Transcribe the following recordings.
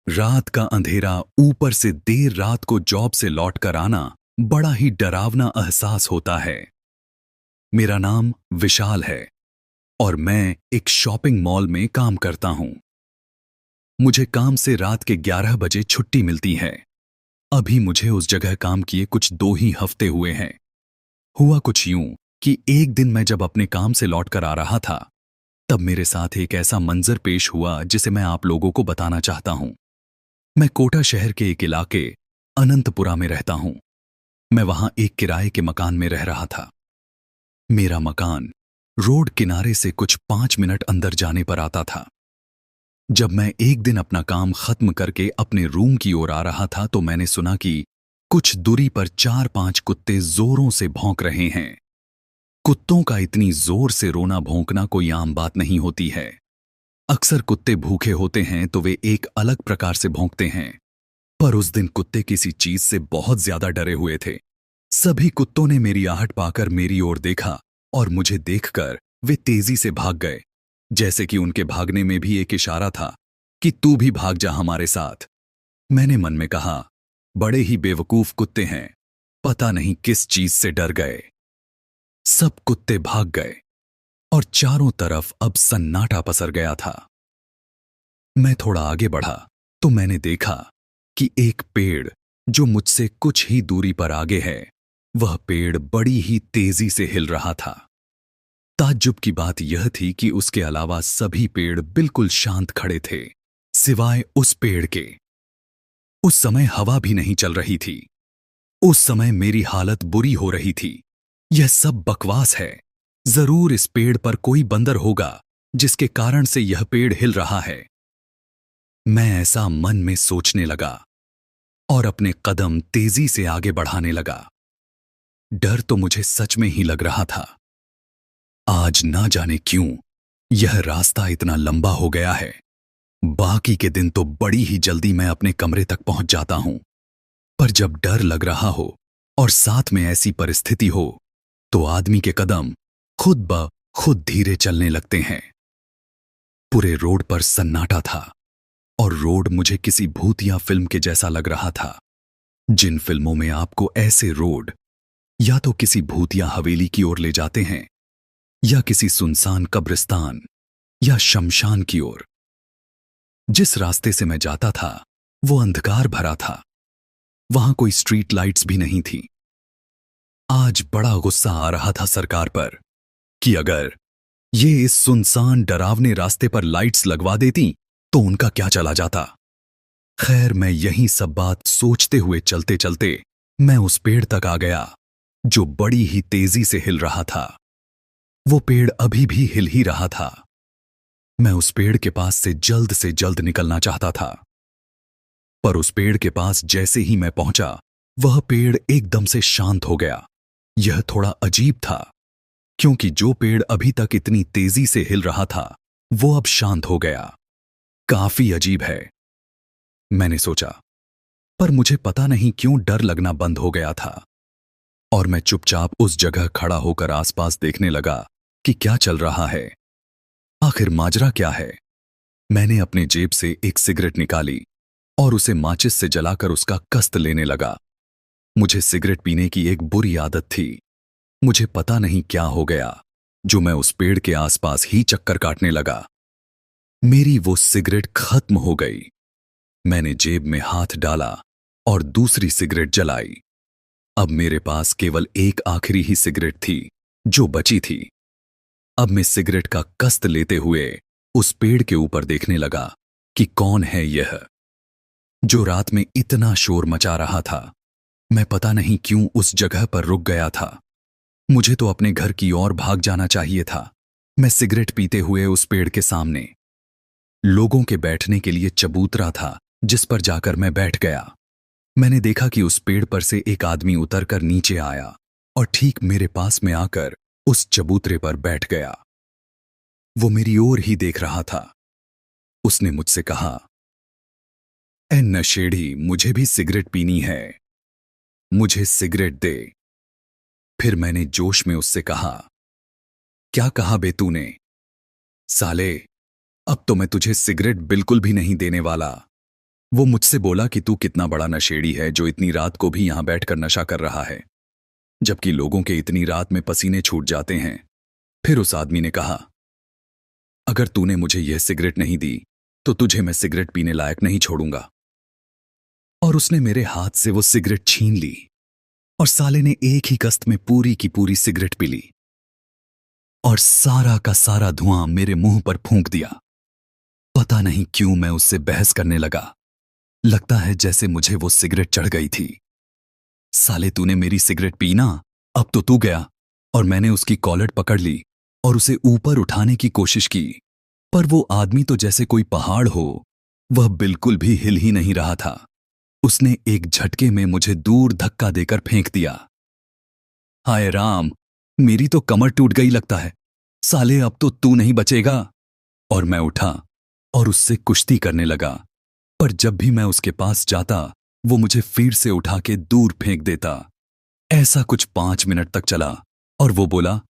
रात का अंधेरा, ऊपर से देर रात को जॉब से लौटकर आना बड़ा ही डरावना एहसास होता है। मेरा नाम विशाल है और मैं एक शॉपिंग मॉल में काम करता हूं। मुझे काम से रात के 11 बजे छुट्टी मिलती है। अभी मुझे उस जगह काम किए कुछ 2 ही हफ्ते हुए हैं। हुआ कुछ यूं कि एक दिन मैं जब अपने काम से लौटकर आ रहा था, तब मेरे साथ एक ऐसा मंजर पेश हुआ जिसे मैं आप लोगों को बताना चाहता हूं। मैं कोटा शहर के एक इलाके अनंतपुरा में रहता हूं। मैं वहां एक किराए के मकान में रह रहा था। मेरा मकान रोड किनारे से कुछ 5 मिनट अंदर जाने पर आता था। जब मैं एक दिन अपना काम खत्म करके अपने रूम की ओर आ रहा था तो मैंने सुना कि कुछ दूरी पर 4-5 कुत्ते जोरों से भौंक रहे हैं। कुत्तों का इतनी जोर से रोना भौंकना कोई आम बात नहीं होती है। अक्सर कुत्ते भूखे होते हैं तो वे एक अलग प्रकार से भौंकते हैं, पर उस दिन कुत्ते किसी चीज से बहुत ज्यादा डरे हुए थे। सभी कुत्तों ने मेरी आहट पाकर मेरी ओर देखा और मुझे देखकर वे तेजी से भाग गए, जैसे कि उनके भागने में भी एक इशारा था कि तू भी भाग जा हमारे साथ। मैंने मन में कहा, बड़े ही बेवकूफ कुत्ते हैं, पता नहीं किस चीज से डर गए। सब कुत्ते भाग गए और चारों तरफ अब सन्नाटा पसर गया था। मैं थोड़ा आगे बढ़ा तो मैंने देखा कि एक पेड़ जो मुझसे कुछ ही दूरी पर आगे है, वह पेड़ बड़ी ही तेजी से हिल रहा था। ताज्जुब की बात यह थी कि उसके अलावा सभी पेड़ बिल्कुल शांत खड़े थे, सिवाय उस पेड़ के। उस समय हवा भी नहीं चल रही थी। उस समय मेरी हालत बुरी हो रही थी। यह सब बकवास है। जरूर इस पेड़ पर कोई बंदर होगा जिसके कारण से यह पेड़ हिल रहा है। मैं ऐसा मन में सोचने लगा और अपने कदम तेजी से आगे बढ़ाने लगा। डर तो मुझे सच में ही लग रहा था। आज ना जाने क्यों यह रास्ता इतना लंबा हो गया है। बाकी के दिन तो बड़ी ही जल्दी मैं अपने कमरे तक पहुंच जाता हूं, पर जब डर लग रहा हो और साथ में ऐसी परिस्थिति हो तो आदमी के कदम खुद ब खुद धीरे चलने लगते हैं। पूरे रोड पर सन्नाटा था और रोड मुझे किसी भूतिया फिल्म के जैसा लग रहा था। जिन फिल्मों में आपको ऐसे रोड या तो किसी भूतिया हवेली की ओर ले जाते हैं या किसी सुनसान कब्रिस्तान या शमशान की ओर। जिस रास्ते से मैं जाता था वो अंधकार भरा था। वहां कोई स्ट्रीट लाइट्स भी नहीं थी। आज बड़ा गुस्सा आ रहा था सरकार पर कि अगर ये इस सुनसान डरावने रास्ते पर लाइट्स लगवा देती तो उनका क्या चला जाता। खैर, मैं यही सब बात सोचते हुए चलते चलते मैं उस पेड़ तक आ गया जो बड़ी ही तेजी से हिल रहा था। वो पेड़ अभी भी हिल ही रहा था। मैं उस पेड़ के पास से जल्द निकलना चाहता था, पर उस पेड़ के पास जैसे ही मैं पहुंचा वह पेड़ एकदम से शांत हो गया। यह थोड़ा अजीब था, क्योंकि जो पेड़ अभी तक इतनी तेजी से हिल रहा था वो अब शांत हो गया। काफी अजीब है, मैंने सोचा, पर मुझे पता नहीं क्यों डर लगना बंद हो गया था और मैं चुपचाप उस जगह खड़ा होकर आसपास देखने लगा कि क्या चल रहा है। आखिर माजरा क्या है। मैंने अपने जेब से एक सिगरेट निकाली और उसे माचिस से जलाकर उसका कस्त लेने लगा। मुझे सिगरेट पीने की एक बुरी आदत थी। मुझे पता नहीं क्या हो गया जो मैं उस पेड़ के आसपास ही चक्कर काटने लगा। मेरी वो सिगरेट खत्म हो गई। मैंने जेब में हाथ डाला और दूसरी सिगरेट जलाई। अब मेरे पास केवल एक आखिरी ही सिगरेट थी जो बची थी। अब मैं सिगरेट का कस्त लेते हुए उस पेड़ के ऊपर देखने लगा कि कौन है यह जो रात में इतना शोर मचा रहा था। मैं पता नहीं क्यों उस जगह पर रुक गया था। मुझे तो अपने घर की ओर भाग जाना चाहिए था। मैं सिगरेट पीते हुए उस पेड़ के सामने लोगों के बैठने के लिए चबूतरा था जिस पर जाकर मैं बैठ गया। मैंने देखा कि उस पेड़ पर से एक आदमी उतरकर नीचे आया और ठीक मेरे पास में आकर उस चबूतरे पर बैठ गया। वो मेरी ओर ही देख रहा था। उसने मुझसे कहा, ए नशेड़ी, मुझे भी सिगरेट पीनी है, मुझे सिगरेट दे। फिर मैंने जोश में उससे कहा, क्या कहा बे तूने? साले, अब तो मैं तुझे सिगरेट बिल्कुल भी नहीं देने वाला। वो मुझसे बोला कि तू कितना बड़ा नशेड़ी है जो इतनी रात को भी यहां बैठकर नशा कर रहा है, जबकि लोगों के इतनी रात में पसीने छूट जाते हैं। फिर उस आदमी ने कहा, अगर तूने मुझे यह सिगरेट नहीं दी तो तुझे मैं सिगरेट पीने लायक नहीं छोड़ूंगा। और उसने मेरे हाथ से वो सिगरेट छीन ली और साले ने एक ही कस्त में पूरी की पूरी सिगरेट पी ली और सारा का सारा धुआं मेरे मुंह पर फूंक दिया। पता नहीं क्यों मैं उससे बहस करने लगा। लगता है जैसे मुझे वो सिगरेट चढ़ गई थी। साले तूने मेरी सिगरेट पी ना, अब तो तू गया। और मैंने उसकी कॉलर पकड़ ली और उसे ऊपर उठाने की कोशिश की, पर वो आदमी तो जैसे कोई पहाड़ हो, वह बिल्कुल भी हिल ही नहीं रहा था। उसने एक झटके में मुझे दूर धक्का देकर फेंक दिया। हाय राम, मेरी तो कमर टूट गई लगता है। साले अब तो तू नहीं बचेगा। और मैं उठा और उससे कुश्ती करने लगा, पर जब भी मैं उसके पास जाता वो मुझे फिर से उठा के दूर फेंक देता। ऐसा कुछ 5 मिनट तक चला और वो बोला,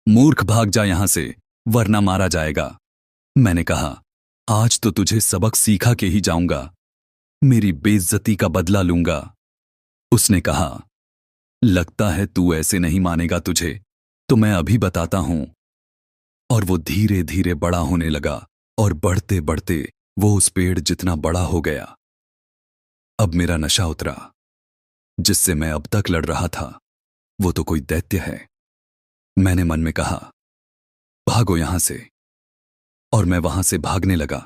मूर्ख भाग जा यहां से वरना मारा जाएगा। मैंने कहा, आज तो तुझे सबक सिखा के ही जाऊंगा, मेरी बेइज्जती का बदला लूंगा। उसने कहा, लगता है तू ऐसे नहीं मानेगा तुझे, तो मैं अभी बताता हूं। और वो धीरे धीरे बड़ा होने लगा और बढ़ते बढ़ते वो उस पेड़ जितना बड़ा हो गया। अब मेरा नशा उतरा। जिससे मैं अब तक लड़ रहा था वो तो कोई दैत्य है। मैंने मन में कहा, भागो यहां से। और मैं वहां से भागने लगा।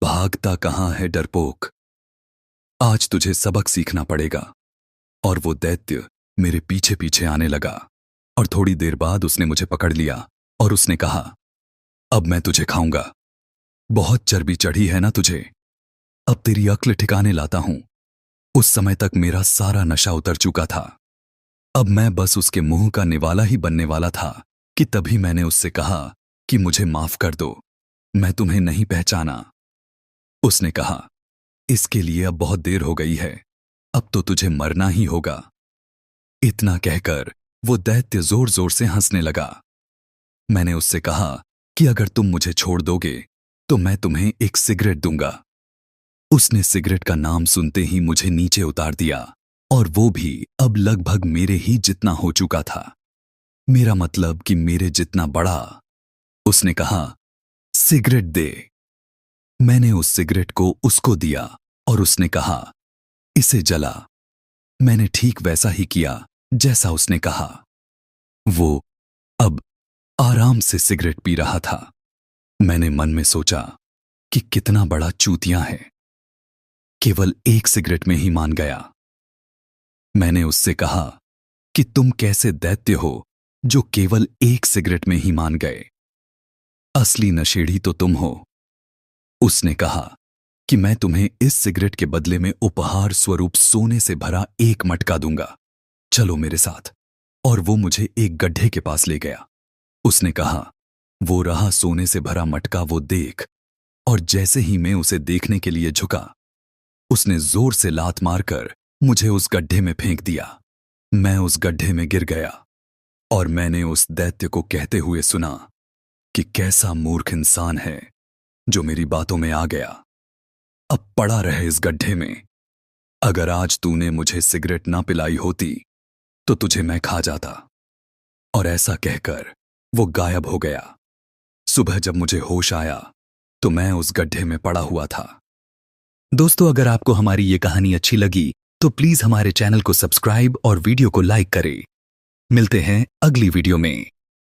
भागता कहां है डरपोक, आज तुझे सबक सीखना पड़ेगा। और वो दैत्य मेरे पीछे पीछे आने लगा और थोड़ी देर बाद उसने मुझे पकड़ लिया और उसने कहा, अब मैं तुझे खाऊंगा। बहुत चर्बी चढ़ी है ना तुझे, अब तेरी अक्ल ठिकाने लाता हूं। उस समय तक मेरा सारा नशा उतर चुका था। अब मैं बस उसके मुंह का निवाला ही बनने वाला था कि तभी मैंने उससे कहा कि मुझे माफ कर दो, मैं तुम्हें नहीं पहचाना। उसने कहा, इसके लिए अब बहुत देर हो गई है, अब तो तुझे मरना ही होगा। इतना कहकर वो दैत्य जोर जोर से हंसने लगा। मैंने उससे कहा कि अगर तुम मुझे छोड़ दोगे तो मैं तुम्हें एक सिगरेट दूंगा। उसने सिगरेट का नाम सुनते ही मुझे नीचे उतार दिया और वो भी अब लगभग मेरे ही जितना हो चुका था। मेरा मतलब कि मेरे जितना बड़ा। उसने कहा, सिगरेट दे। मैंने उस सिगरेट को उसको दिया और उसने कहा, इसे जला। मैंने ठीक वैसा ही किया जैसा उसने कहा। वो अब आराम से सिगरेट पी रहा था। मैंने मन में सोचा कि कितना बड़ा चूतिया है, केवल एक सिगरेट में ही मान गया। मैंने उससे कहा कि तुम कैसे दैत्य हो जो केवल एक सिगरेट में ही मान गए, असली नशेड़ी तो तुम हो। उसने कहा कि मैं तुम्हें इस सिगरेट के बदले में उपहार स्वरूप सोने से भरा एक मटका दूंगा, चलो मेरे साथ। और वो मुझे एक गड्ढे के पास ले गया। उसने कहा, वो रहा सोने से भरा मटका, वो देख। और जैसे ही मैं उसे देखने के लिए झुका, उसने जोर से लात मारकर मुझे उस गड्ढे में फेंक दिया। मैं उस गड्ढे में गिर गया और मैंने उस दैत्य को कहते हुए सुना कि कैसा मूर्ख इंसान है जो मेरी बातों में आ गया, अब पड़ा रहे इस गड्ढे में। अगर आज तूने मुझे सिगरेट ना पिलाई होती तो तुझे मैं खा जाता। और ऐसा कहकर वो गायब हो गया। सुबह जब मुझे होश आया तो मैं उस गड्ढे में पड़ा हुआ था। दोस्तों, अगर आपको हमारी ये कहानी अच्छी लगी तो प्लीज हमारे चैनल को सब्सक्राइब और वीडियो को लाइक करें। मिलते हैं अगली वीडियो में।